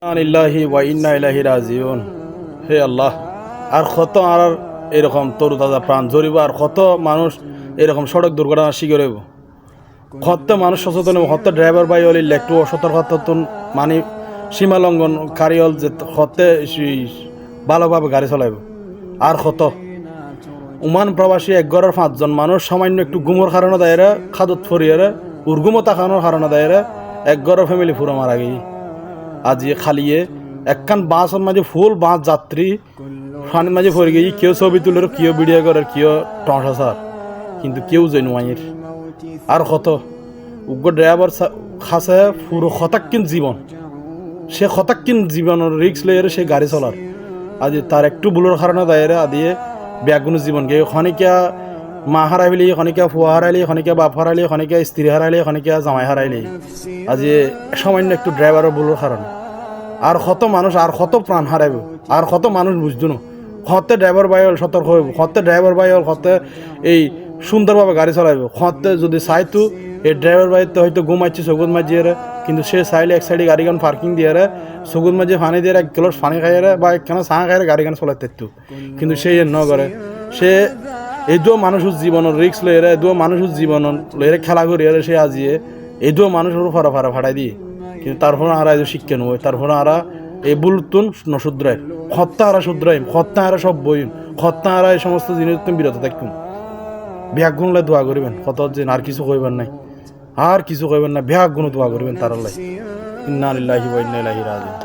ইন্নালিল্লাহি ওয়া ইন্না ইলাইহি রাজিউন। হে আল্লাহ, আর কত আর এরকম তরুতাজা প্রাণ জড়িব, আর কত মানুষ এরকম সড়ক দুর্ঘটনার শিকার হইব, কত মানুষ সচেতন হইব, কত ড্রাইভার ভাই হলে একটু অসতর্কতা মানে সীমা লঙ্ঘনকারী হল যে কত ভালোভাবে গাড়ি চলাইব। আর কত উমান প্রবাসী এক ঘরের 5 জন মানুষ সামান্য একটু গুমর কারণে দায়েরা খাদত ফরিয়ারে উর্গুমো তাকানোর কারণে দায়েরা এক ঘরের ফ্যামিলি পুরো মারা গেই। আজ খালিয়ে একখান বাসের মাঝে ফুল বাস যাত্রী ফানের মাঝে পড়ে গিয়ে কেউ ছবি তুলে কেউ ভিডিও করে কেউ টসা সার, কিন্তু কেউ যাই নোয়াইয়ের। আর কত উগ্র ড্রাইভার খাসে পুরো খতাক্কিন জীবন, সে খতাক্কিন জীবনের রিক্স লইয়ের সে গাড়ি চলার আজ তার একটু ভুলের কারণে দায়েরা আদিয়ে ব্যাগুন জীবন গে খনিকা মা হারাইলি, খনিকা ফুয়া হারাইলি, খনিকা বাপ হারাইলি, খনিকা স্ত্রী হারাইলি, খনিকা জামাই হারাইলি, আজ সামান্য একটু ড্রাইভারের ভুলের কারণে। আর কত মানুষ আর কত প্রাণ হারাইব, আর কত মানুষ বুঝতো না। কত ড্রাইভার ভাই হল সতর্ক হইব, কত ড্রাইভার ভাই হল কত এই সুন্দরভাবে গাড়ি চালাইব। কত যদি চাইতো এই ড্রাইভার ভাই তো হয়তো ঘুমাইছে চকুত মাঝিয়ে, কিন্তু সে চাইলে এক সাইডে গাড়িখান পার্কিং দিয়ে চকুত মাঝে পানি দিয়ে 1 গ্লাস পানি খাইয়ে বা একখানা চা খাইয়ে গাড়িখান চলাইতে থাকতো, কিন্তু সে ন করে। সে এই দু মানুষের জীবনের রিক্স লইরে, দু মানুষের জীবন লইরে খেলা করিয়ে সে আজিয়ে এই দু মানুষের ফাড়া ফাড়াই দিয়ে, কিন্তু তারপর আরা এই শিক্ষা নয়, তারপর আরা এই বুলতুন নশুদ্রায় খত্তা আরা শুদ্রাইম, খত্তা আরা সব বইম, খত্তা আরা এই সমস্ত জিনিস তুমি বিরত থাকুন। ব্যাগ গুণলে দোয়া করিবেন, কত যে আর কিছু কইবেন নাই, আর কিছু কইবেন না, ব্যাগ গুণ দোয়া করিবেন তার লাই। ইন্না লিল্লাহি ওয়া ইন্না ইলাইহি রাজিউন।